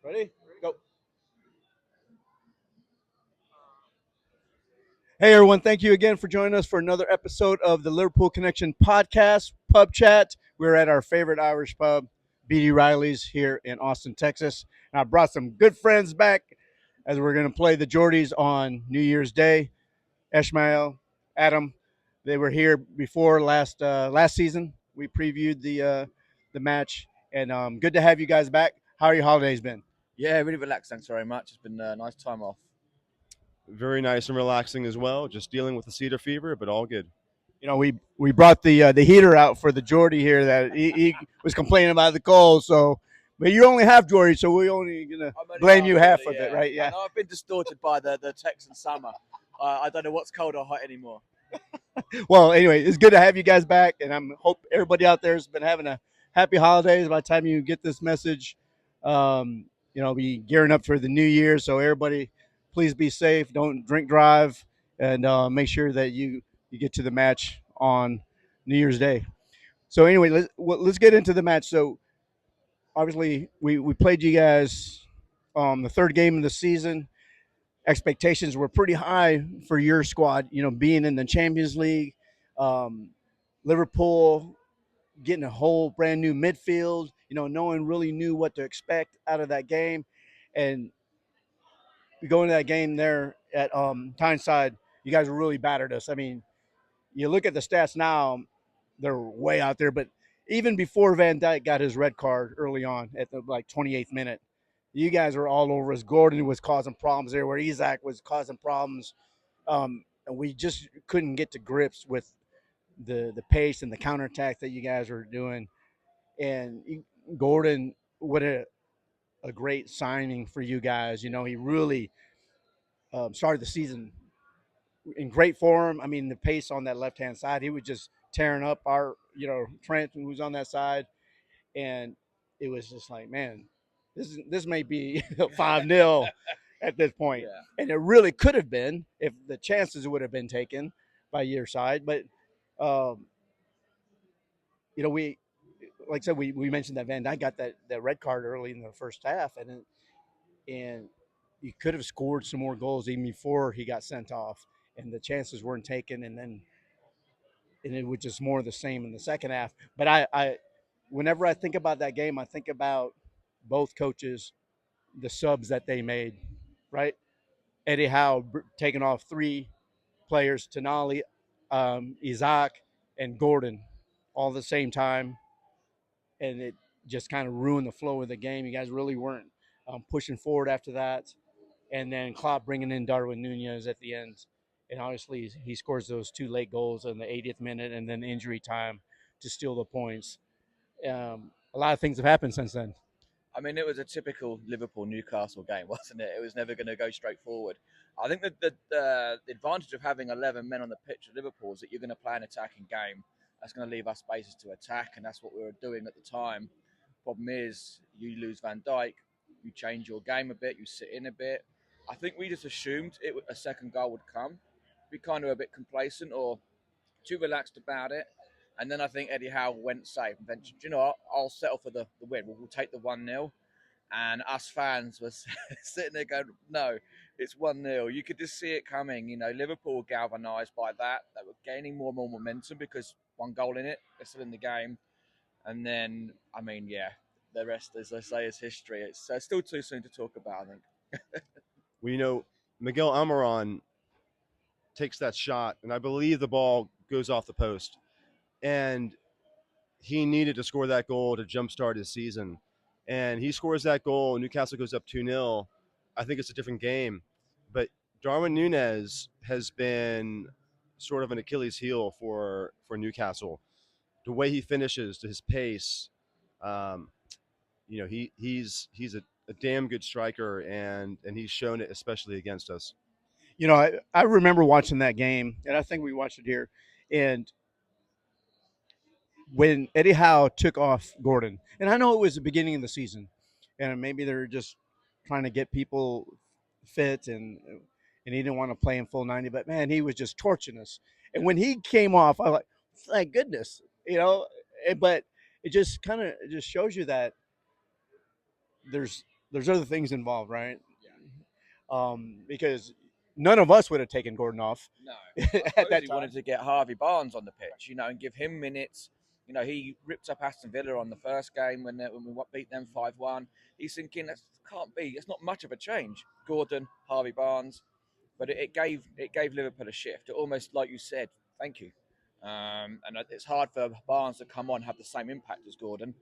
Ready? Go. Hey, everyone. Thank you again for joining us for another episode of the Liverpool Connection podcast, PubChat. We're at our favorite Irish pub, BD Riley's, here in Austin, Texas. And I brought some good friends back as we're going to play the Geordies on New Year's Day. Ishmael, Adam, they were here before last season. We previewed the match, and good to have you guys back. How are your holidays been? Yeah, really relaxed. Thanks very much. It's been a nice time off. Very nice and relaxing as well. Just dealing with the cedar fever, but all good. You know, we brought the heater out for the Geordie here that he was complaining about the cold. So, but you only have Geordie, so we're only gonna blame you half of it, right? Yeah. I know I've been distorted by the Texan summer. I don't know what's cold or hot anymore. Well, anyway, it's good to have you guys back, and I hope everybody out there has been having a happy holidays. By the time you get this message, be gearing up for the new year. So everybody, please be safe. Don't drink drive, and make sure that you get to the match on New Year's Day. So anyway, let's get into the match. So obviously, we played you guys the third game of the season. Expectations were pretty high for your squad. You know, being in the Champions League, um, Liverpool getting a whole brand new midfield. You know, no one really knew what to expect out of that game, and we go into that game there at Tyneside. You guys really battered us. I mean, you look at the stats now; they're way out there. But even before Van Dijk got his red card early on at the 28th minute, you guys were all over us. Gordon was causing problems there, where Isaac was causing problems, and we just couldn't get to grips with the pace and the counterattack that you guys were doing. And Gordon, what a great signing for you guys. You know, he really started the season in great form. I mean, the pace on that left hand side, he was just tearing up our, Trent, who was on that side, and it was just like, man, this may be 5-0 at this point. Yeah. And it really could have been if the chances would have been taken by your side. But um, we like I said, we mentioned that Van Dijk got that red card early in the first half, and you could have scored some more goals even before he got sent off, and the chances weren't taken, and it was just more of the same in the second half. But I whenever I think about that game, I think about both coaches, the subs that they made, right? Eddie Howe taking off three players, Tonali, Isaac, and Gordon, all at the same time, and it just kind of ruined the flow of the game. You guys really weren't pushing forward after that, and then Klopp bringing in Darwin Nunez at the end, and obviously he scores those two late goals in the 80th minute and then injury time to steal the points. A lot of things have happened since then. I mean, it was a typical Liverpool Newcastle game, wasn't it? It was never going to go straight forward. I think that the advantage of having 11 men on the pitch at Liverpool is that you're going to play an attacking game. That's going to leave us spaces to attack, and that's what we were doing at the time. Problem is, you lose Van Dijk, you change your game a bit, you sit in a bit. I think we just assumed a second goal would come. Be kind of a bit complacent or too relaxed about it. And then I think Eddie Howe went safe and ventured, you know what, I'll settle for the win. We'll take the 1-0. And us fans were sitting there going, no, it's 1-0. You could just see it coming. You know, Liverpool were galvanised by that. They were gaining more and more momentum because one goal in it, they're still in the game. And then, I mean, yeah, the rest, as I say, is history. It's still too soon to talk about, I think. Well, Miguel Almiron takes that shot, and I believe the ball goes off the post. And he needed to score that goal to jumpstart his season. And he scores that goal, and Newcastle goes up 2-0. I think it's a different game. But Darwin Nunez has been sort of an Achilles heel for Newcastle. The way he finishes, to his pace, um, he's a damn good striker, and he's shown it, especially against us. You know, I remember watching that game, and I think we watched it here. And when Eddie Howe took off Gordon, and I know it was the beginning of the season, and maybe they're just trying to get people fit, and he didn't want to play in full 90, but man, he was just torching us. And when he came off, I was like, thank goodness, but it just kind of just shows you that there's there's other things involved, right? Because none of us would have taken Gordon off No, I at suppose that he time. wanted to get Harvey Barnes on the pitch, and give him minutes. He ripped up Aston Villa on the first game when we beat them 5-1. He's thinking that can't be. It's not much of a change. Gordon, Harvey Barnes, but it gave Liverpool a shift. It almost like you said, thank you. And it's hard for Barnes to come on and have the same impact as Gordon.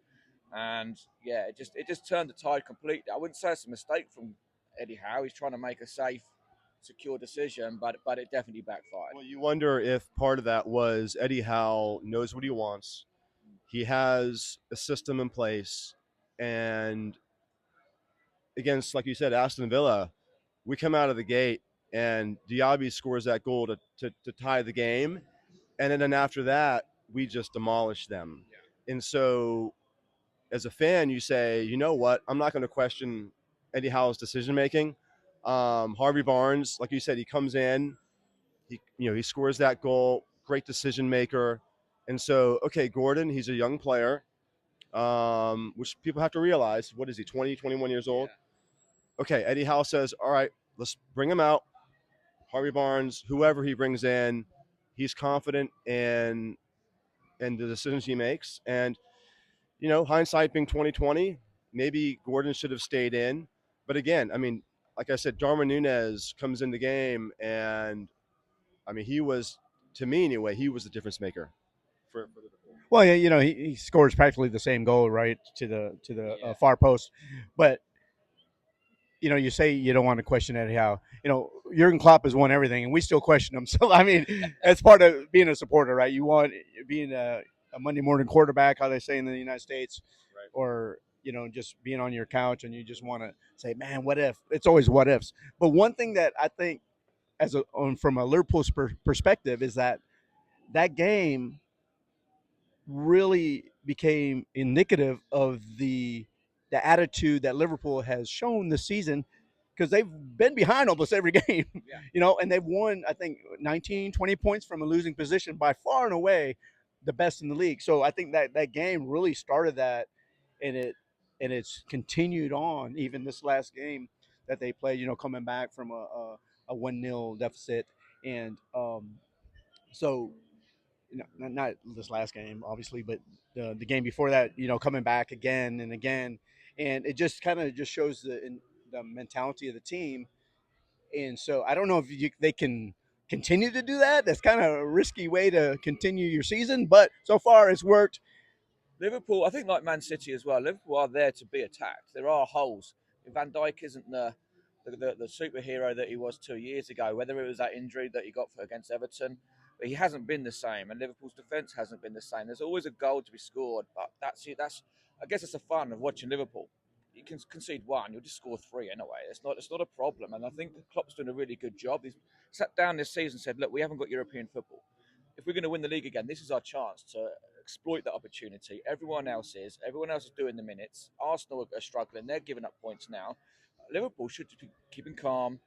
And yeah, it just turned the tide completely. I wouldn't say it's a mistake from Eddie Howe. He's trying to make a safe, secure decision, but it definitely backfired. Well, you wonder if part of that was Eddie Howe knows what he wants. He has a system in place, and against, like you said, Aston Villa, we come out of the gate and Diaby scores that goal to tie the game, and then after that, we just demolish them. And so, as a fan, you say, you know what? I'm not going to question Eddie Howe's decision making. Harvey Barnes, like you said, he comes in, he scores that goal, great decision maker, and so okay, Gordon, he's a young player, which people have to realize. What is he? 20, 21 years old. Okay, Eddie Howe says, all right, let's bring him out. Harvey Barnes, whoever he brings in, he's confident in the decisions he makes. And hindsight being 2020, maybe Gordon should have stayed in. But again, I mean, like I said, Darwin Nunez comes in the game, and I mean, he was, to me anyway, he was the difference maker for Liverpool. Well, yeah, he scores practically the same goal, right, to the far post, but you say you don't want to question Eddie Howe. Jurgen Klopp has won everything, and we still question him. So, I mean, that's part of being a supporter, right? You want being a Monday morning quarterback, how they say in the United States, Right. or just being on your couch and you just want to say, "Man, what if?" It's always what ifs. But one thing that I think, from a Liverpool perspective, is that game really became indicative of the attitude that Liverpool has shown this season, because they've been behind almost every game, and they've won, I think, 19, 20 points from a losing position, by far and away the best in the league. So I think that game really started that, and it's continued on even this last game that they played, coming back from a 1-0 deficit. And so not this last game, obviously, but the game before that, coming back again and again, and it just kind of just shows the mentality of the team. And so I don't know if they can continue to do that. That's kind of a risky way to continue your season, but so far it's worked. Liverpool, I think, like Man City as well, Liverpool are there to be attacked. There are holes. Van Dijk isn't the superhero that he was 2 years ago, whether it was that injury that he got against Everton, but he hasn't been the same, and Liverpool's defence hasn't been the same. There's always a goal to be scored, but that's I guess it's the fun of watching Liverpool. You can concede one, you'll just score three anyway. It's not a problem, and I think Klopp's doing a really good job. He's sat down this season and said, look, we haven't got European football. If we're going to win the league again, this is our chance to exploit that opportunity. Everyone else is doing the minutes. Arsenal are struggling; they're giving up points now. Liverpool should be keeping calm.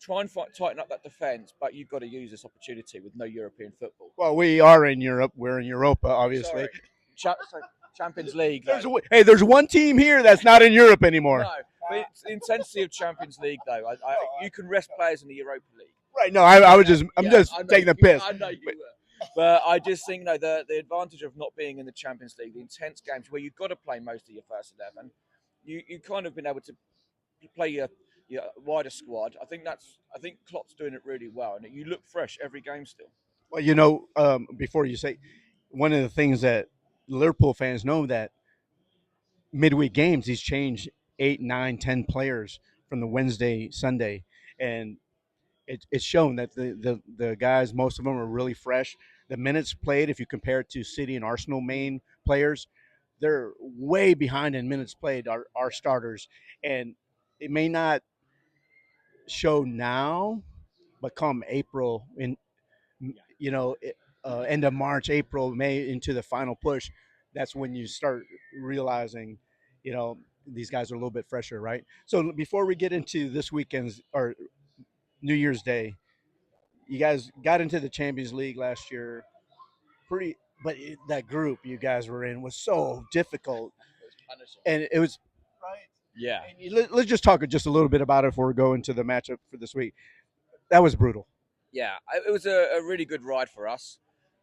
Try and tighten up that defence, but you've got to use this opportunity with no European football. Well, we are in Europe. We're in Europa, obviously. Sorry, Champions League. There's one team here that's not in Europe anymore. No, but it's the intensity of Champions League, though. You can rest players in the Europa League. Right. No, I'm just taking the piss. I know you were. But I just think, the advantage of not being in the Champions League, the intense games where you've got to play most of your first 11, you kind of been able to play your wider squad. I think Klopp's doing it really well, and you look fresh every game still. Well, before you say, one of the things that Liverpool fans know, that midweek games, he's changed 8, 9, 10 players from the Wednesday, Sunday, and it's shown that the guys, most of them are really fresh. The minutes played, if you compare it to City and Arsenal main players, they're way behind in minutes played, our starters. And it may not show now, but come April, end of March, April, May, into the final push, that's when you start realizing, these guys are a little bit fresher, right? So before we get into this weekend's or New Year's Day, you guys got into the Champions League last year, but that group you guys were in was so difficult, It was punishing. and it was right. Yeah, Let's just talk just a little bit about it before we go into the matchup for this week. That was brutal. yeah. It was a really good ride for us.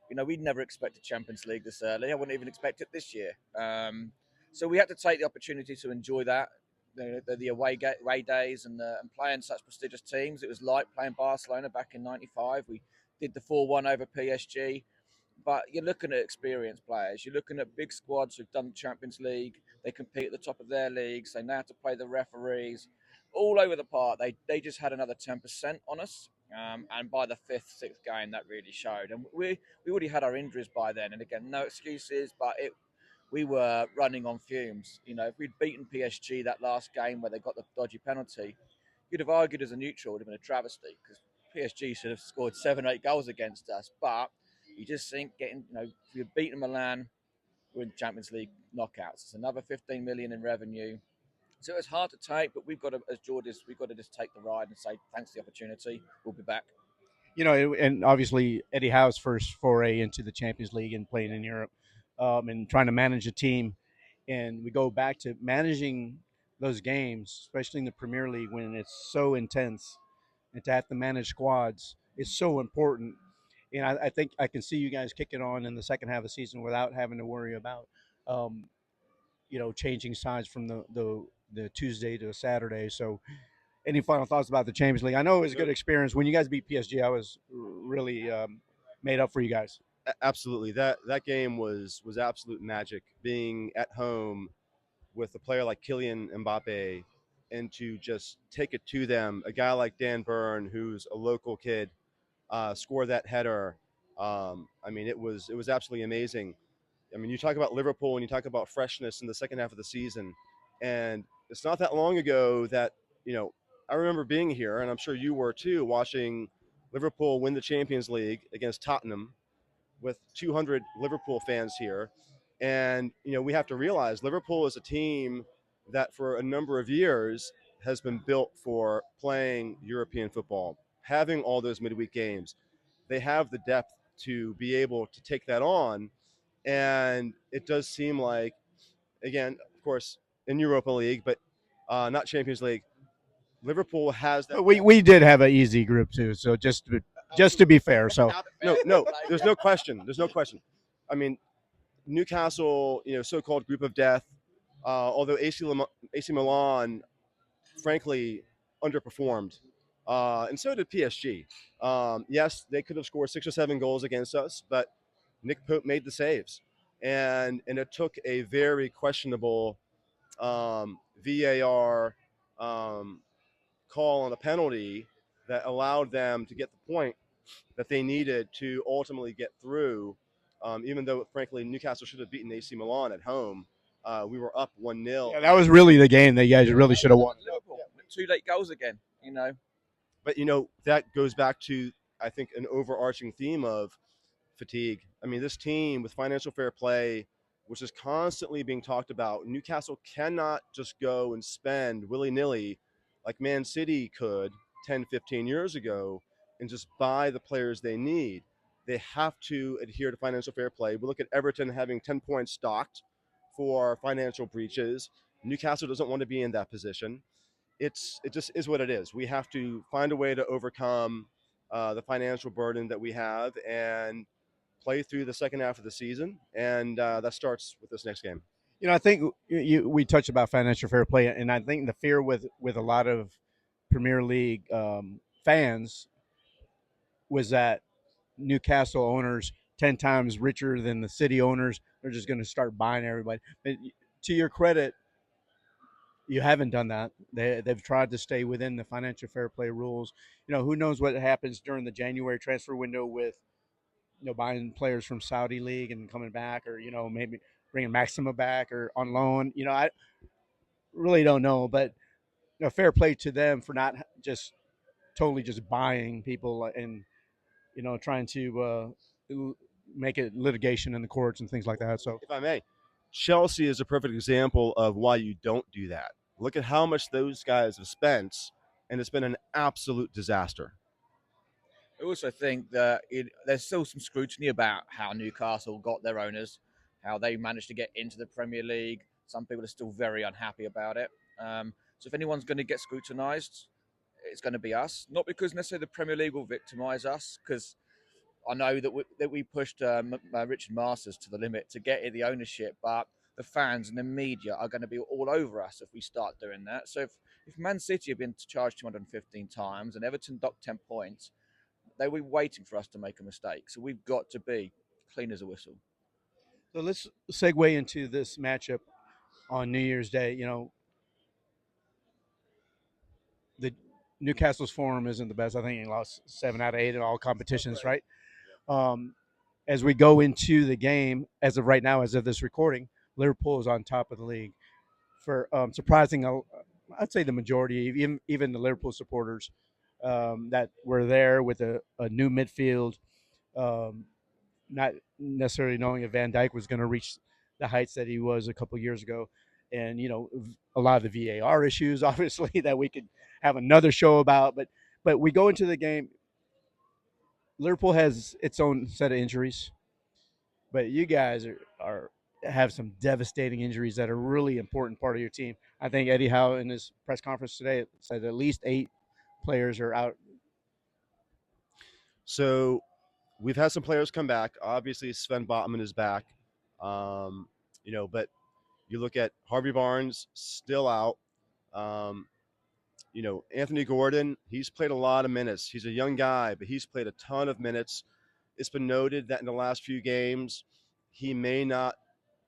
You know, we'd never expected Champions League this early. I wouldn't even expect it this year. So we had to take the opportunity to enjoy that. The away days and playing such prestigious teams. It was like playing Barcelona back in '95. We did the 4-1 over PSG. But you're looking at experienced players. You're looking at big squads who've done the Champions League. They compete at the top of their leagues. They know how to play the referees. All over the park, they just had another 10% on us. And by the fifth, sixth game, that really showed. And we already had our injuries by then. And again, no excuses, but we were running on fumes. You know, if we'd beaten PSG that last game where they got the dodgy penalty, you'd have argued as a neutral it would have been a travesty because PSG should have scored 7, 8 goals against us. But you just think if you've beaten Milan, we're in Champions League knockouts. It's another 15 million in revenue. So it's hard to take, but we've got to, as Georges, we've got to just take the ride and say thanks for the opportunity. We'll be back. And obviously Eddie Howe's first foray into the Champions League and playing in Europe, and trying to manage a team. And we go back to managing those games, especially in the Premier League when it's so intense, and to have to manage squads is so important. And I think I can see you guys kicking on in the second half of the season without having to worry about, um, changing sides from the Tuesday to Saturday. So any final thoughts about the Champions League? I know it was a good experience when you guys beat PSG. I was really made up for you guys. Absolutely, that game was absolute magic. Being at home with a player like Kylian Mbappe, and to just take it to them, a guy like Dan Burn, who's a local kid, score that header. I mean, it was absolutely amazing. I mean, you talk about Liverpool and you talk about freshness in the second half of the season, and it's not that long ago that you know I remember being here, and I'm sure you were too, watching Liverpool win the Champions League against Tottenham with 200 Liverpool fans here, and we have to realize Liverpool is a team that for a number of years has been built for playing European football, having all those midweek games. They have the depth to be able to take that on, and it does seem like, again, of course, in Europa League, but not Champions League. Liverpool has that. But we did have an easy group too. So just to be fair, so No, there's no question. There's no question. I mean, Newcastle, so-called group of death. Although AC Milan, frankly, underperformed, and so did PSG. Yes, they could have scored 6 or 7 goals against us, but Nick Pope made the saves, and it took a very questionable VAR call on a penalty that allowed them to get the point that they needed to ultimately get through. Even though, frankly, Newcastle should have beaten AC Milan at home, we were up 1-0. yeah, that was really the game that you guys really should have won. Liverpool, 2 late goals again. But that goes back to, I think, an overarching theme of fatigue. I mean, this team with financial fair play, which is constantly being talked about, Newcastle cannot just go and spend willy nilly like Man City could 10, 15 years ago and just buy the players they need. They have to adhere to financial fair play. We look at Everton having 10 points stocked for financial breaches. Newcastle doesn't want to be in that position. It just is what it is. We have to find a way to overcome the financial burden that we have and play through the second half of the season, and that starts with this next game. I think we touched about financial fair play, and I think the fear with a lot of Premier League fans was that Newcastle owners 10 times richer than the city owners. They're just going to start buying everybody. But to your credit, you haven't done that. They've tried to stay within the financial fair play rules. Who knows what happens during the January transfer window with buying players from Saudi league and coming back, or maybe bringing Maxima back or on loan. I really don't know, but fair play to them for not just totally just buying people and trying to make it litigation in the courts and things like that. So If I may, Chelsea is a perfect example of why you don't do that. Look at how much those guys have spent, and it's been an absolute disaster. I also think that there's still some scrutiny about how Newcastle got their owners, how they managed to get into the Premier League. Some people are still very unhappy about it. So if anyone's going to get scrutinised, it's going to be us. Not because necessarily the Premier League will victimise us, because I know that we pushed Richard Masters to the limit to get the ownership, but the fans and the media are going to be all over us if we start doing that. So if Man City have been charged 215 times and Everton docked 10 points, they were waiting for us to make a mistake. So we've got to be clean as a whistle. So let's segue into this matchup on New Year's Day. The Newcastle's form isn't the best. I think he lost 7 out of 8 in all competitions, right? Um, as we go into the game, as of right now, as of this recording, Liverpool is on top of the league. For surprising, I'd say the majority, even the Liverpool supporters that were there with a new midfield, um, not necessarily knowing if Van Dijk was going to reach the heights that he was a couple years ago, and a lot of the VAR issues, obviously, that we could have another show about. But we go into the game. Liverpool has its own set of injuries, but you guys are have some devastating injuries that are really important part of your team. I think Eddie Howe in his press conference today said at least 8 players are out. So we've had some players come back. Obviously, Sven Botman is back. Um, but you look at Harvey Barnes still out. Um, Anthony Gordon, he's played a lot of minutes. He's a young guy, but he's played a ton of minutes. It's been noted that in the last few games, he may not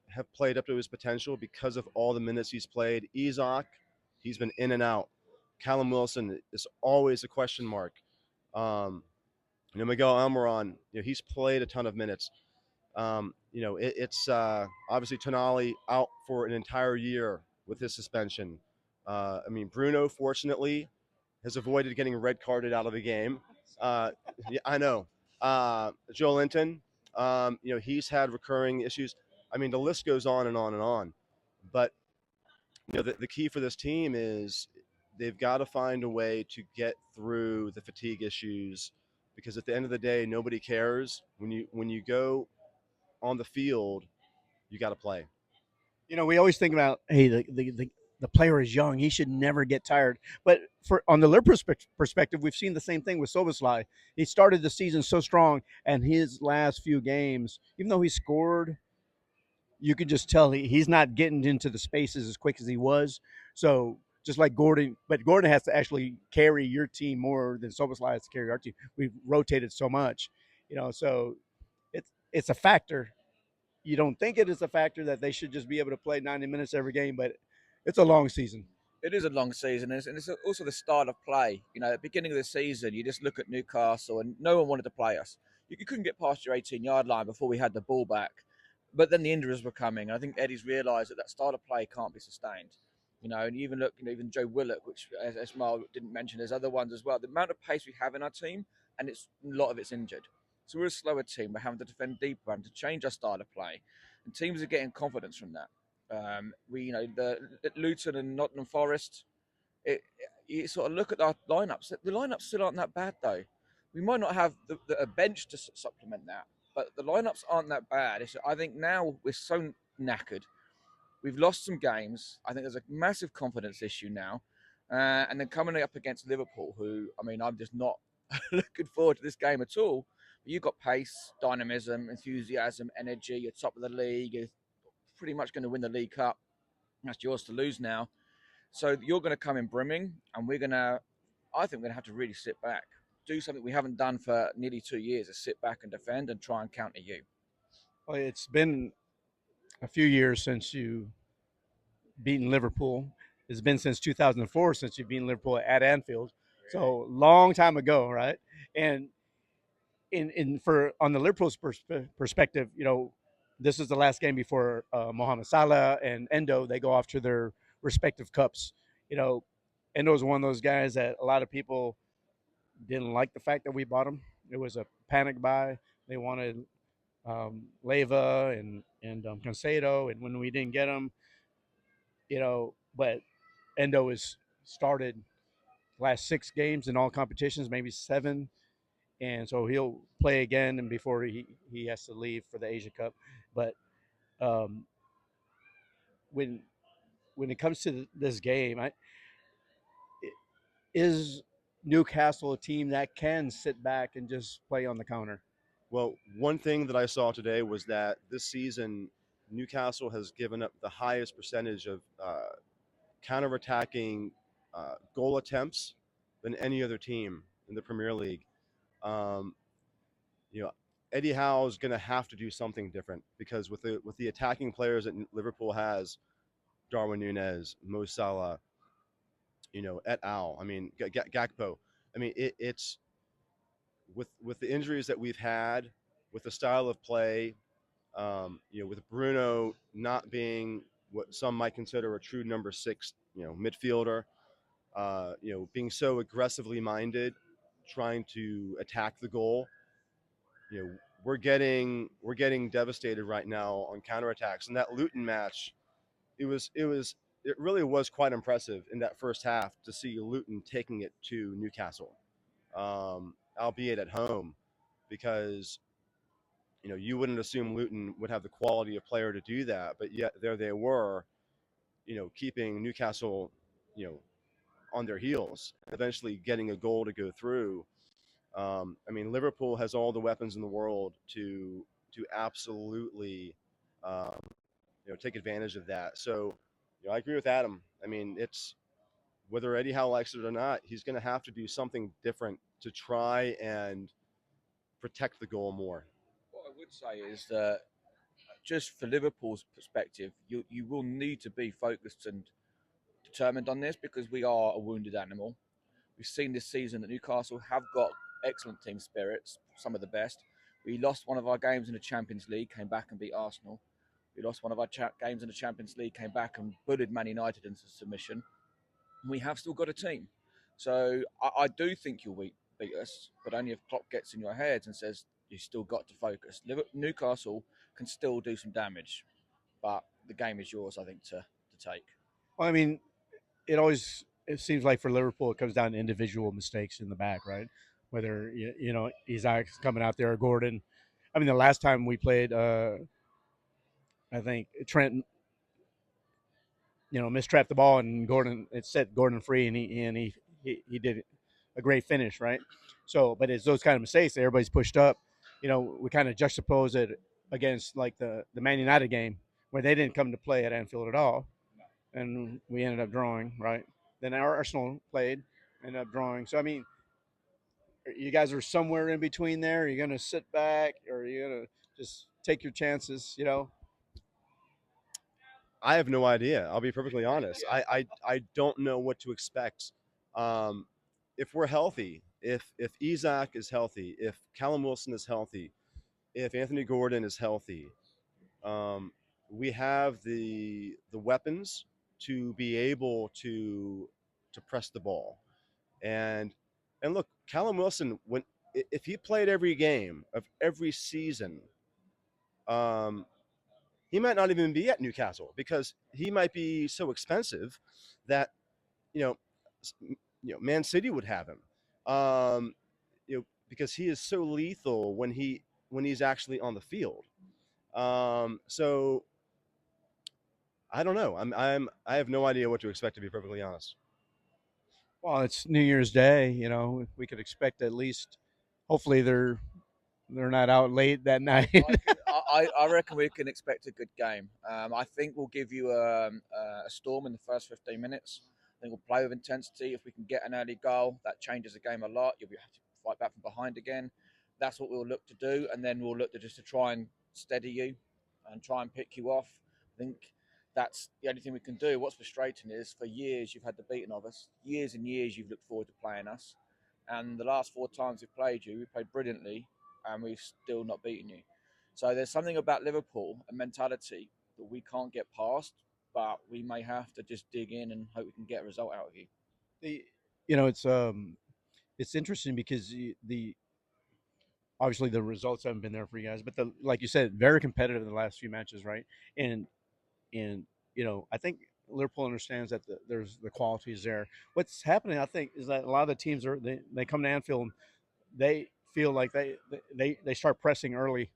have played up to his potential because of all the minutes he's played. Isak, he's been in and out. Callum Wilson is always a question mark. Um, Miguel Almiron, he's played a ton of minutes. It's obviously Tonali out for an entire year with his suspension. Bruno, fortunately, has avoided getting red carded out of the game. Yeah, I know. Joe Linton, he's had recurring issues. The list goes on and on and on. But the key for this team is they've got to find a way to get through the fatigue issues, because at the end of the day, nobody cares. When you go on the field, you got to play. We always think about, hey, the player is young; he should never get tired. But for on the Liverpool perspective, we've seen the same thing with Soboslai. He started the season so strong, and his last few games, even though he scored, you could just tell he's not getting into the spaces as quick as he was. So just like Gordon, but Gordon has to actually carry your team more than Soboslai has to carry our team. We've rotated so much, so it's a factor. You don't think it is a factor that they should just be able to play 90 minutes every game, but it's a long season. It is a long season, and it's also the style of play. At the beginning of the season, you just look at Newcastle, and no one wanted to play us. You couldn't get past your 18-yard line before we had the ball back. But then the injuries were coming. I think Eddie's realised that style of play can't be sustained. And you even look, even Joe Willock, which Esmail didn't mention, there's other ones as well. The amount of pace we have in our team, and a lot of it's injured. So we're a slower team. We're having to defend deeper, we're having to change our style of play, and teams are getting confidence from that. The Luton and Nottingham Forest. You sort of look at our lineups. The lineups still aren't that bad though. We might not have a bench to supplement that, but the lineups aren't that bad. I think now we're so knackered. We've lost some games. I think there's a massive confidence issue now, and then coming up against Liverpool, who I'm just not looking forward to this game at all. But you've got pace, dynamism, enthusiasm, energy. You're top of the league. You're pretty much going to win the League Cup. That's yours to lose now. So you're going to come in brimming, and I think we're going to have to really sit back, do something we haven't done for nearly 2 years, is sit back and defend and try and counter you. Well, it's been a few years since you beaten Liverpool. It's been since 2004 since you've beaten Liverpool at Anfield. So long time ago, right? And for on the Liverpool's perspective, this is the last game before Mohamed Salah and Endo. They go off to their respective cups. Endo was one of those guys that a lot of people didn't like the fact that we bought him. It was a panic buy. They wanted Leva and Concedo, and when we didn't get him, but Endo has started last 6 games in all competitions, maybe 7, and so he'll play again and before he has to leave for the Asia Cup. But when it comes to this game, is Newcastle a team that can sit back and just play on the counter? Well, one thing that I saw today was that this season, Newcastle has given up the highest percentage of counterattacking goal attempts than any other team in the Premier League. Um, you know, Eddie Howe is going to have to do something different because with the attacking players that Liverpool has, Darwin Nunez, Mo Salah, et al. I mean, Gakpo. I mean, it's with the injuries that we've had, with the style of play, with Bruno not being what some might consider a true number six, midfielder, being so aggressively minded, trying to attack the goal. We're getting devastated right now on counterattacks. And that Luton match, it really was quite impressive in that first half to see Luton taking it to Newcastle, albeit at home, because you wouldn't assume Luton would have the quality of player to do that, but yet there they were, keeping Newcastle, on their heels, eventually getting a goal to go through. I mean, Liverpool has all the weapons in the world to absolutely, um, take advantage of that. So, I agree with Adam. I mean, it's whether Eddie Howe likes it or not, he's going to have to do something different to try and protect the goal more. What I would say is that just for Liverpool's perspective, you will need to be focused and determined on this because we are a wounded animal. We've seen this season that Newcastle have got excellent team spirits, some of the best. We lost one of our games in the Champions League, came back and beat Arsenal. We lost one of our games in the Champions League, came back and bullied Man United into submission. And we have still got a team. So I do think you'll beat us, but only if Klopp gets in your head and says you've still got to focus. Newcastle can still do some damage, but the game is yours, I think, to take. Well, I mean, it seems like for Liverpool, it comes down to individual mistakes in the back, right? Whether Isaac's coming out there or Gordon. I mean, the last time we played, I think Trent, mistrapped the ball and Gordon it set Gordon free and he did a great finish, right? So, but it's those kind of mistakes that everybody's pushed up. We kind of juxtapose it against like the Man United game where they didn't come to play at Anfield at all, and we ended up drawing, right? Then our Arsenal played, ended up drawing. So I mean, you guys are somewhere in between there. Are you going to sit back, or are you going to just take your chances? I have no idea. I'll be perfectly honest. I don't know what to expect. Um, if we're healthy, if Isaac is healthy, if Callum Wilson is healthy, if Anthony Gordon is healthy, um, we have the weapons to be able to press the ball. And look, Callum Wilson, if he played every game of every season, um, he might not even be at Newcastle because he might be so expensive that you know Man City would have him. Because he is so lethal when he's actually on the field. So I don't know. I have no idea what to expect, to be perfectly honest. Well, it's New Year's Day. We could expect at least. Hopefully, they're not out late that night. I reckon we can expect a good game. I think we'll give you a storm in the first 15 minutes. I think we'll play with intensity. If we can get an early goal, that changes the game a lot. You'll have to fight back from behind again. That's what we'll look to do, and then we'll look to try and steady you and try and pick you off. I think that's the only thing we can do. What's frustrating is for years you've had the beating of us. Years and years you've looked forward to playing us. And the last 4 times we've played you, we played brilliantly, and we've still not beaten you. So there's something about Liverpool, a mentality that we can't get past, but we may have to just dig in and hope we can get a result out of you. It's interesting because the obviously the results haven't been there for you guys, but like you said, very competitive in the last few matches, right? And I think Liverpool understands that there's the quality is there. What's happening, I think, is that a lot of the teams they come to Anfield, and they feel like they start pressing early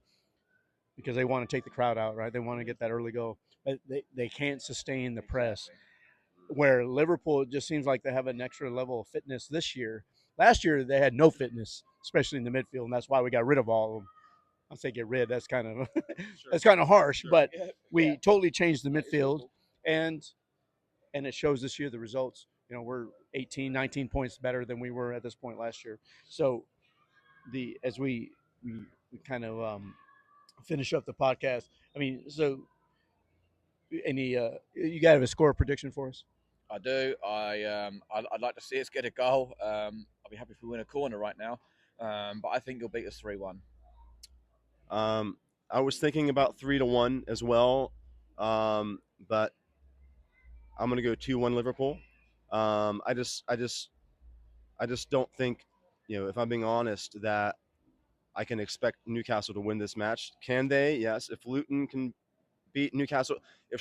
because they want to take the crowd out, right? They want to get that early goal. but they can't sustain the press. Where Liverpool just seems like they have an extra level of fitness this year. Last year they had no fitness, especially in the midfield, and that's why we got rid of all of them. I'll say get rid. That's kind of that's kind of harsh, Sure. but Yeah, we yeah. totally changed the That is midfield, Liverpool. and it shows this year the results. We're 18, 19 points better than we were at this point last year. So the as we kind of finish up the podcast. I mean, so any you got a score prediction for us? I do. I'd like to see us get a goal. I'll be happy if we win a corner right now. But I think you'll beat us 3-1. I was thinking about 3-1 as well, but I'm gonna go 2-1 Liverpool. I just don't think, if I'm being honest, that I can expect Newcastle to win this match. Can they? Yes. If Luton can beat Newcastle, if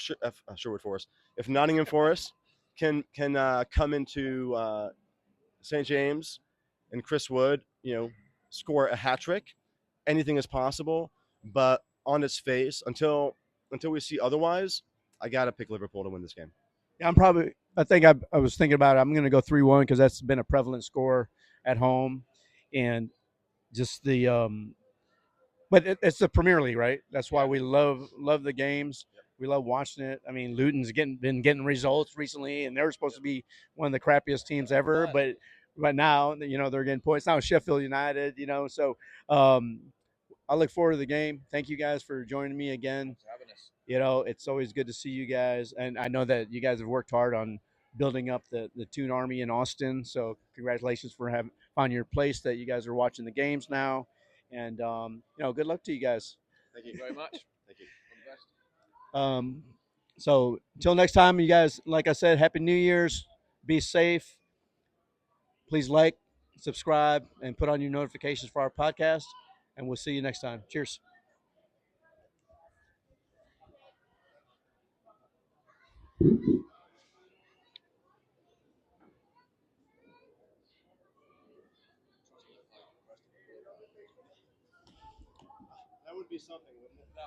Sherwood Forest, if Nottingham Forest can come into St James and Chris Wood, score a hat trick, anything is possible. But on its face, until we see otherwise, I gotta pick Liverpool to win this game. Yeah, I think I was thinking about it. I'm going to go 3-1 because that's been a prevalent score at home, and just the but it's the Premier League, right? That's why we love the games. We love watching it. I mean, Luton's been getting results recently, and they're supposed to be one of the crappiest teams ever, but now they're getting points. Now Sheffield United, so um, I look forward to the game. Thank you guys for joining me again. Thanks for having us. It's always good to see you guys, and I know that you guys have worked hard on building up the Toon Army in Austin. So congratulations for having found your place that you guys are watching the games now, and good luck to you guys. Thank Thank you. you very much. Thank you. All the best. Um, so until next time, you guys, like I said, Happy New Year's. Be safe. Please like, subscribe, and put on your notifications for our podcast. And we'll see you next time. Cheers. That would be something, wouldn't it? No,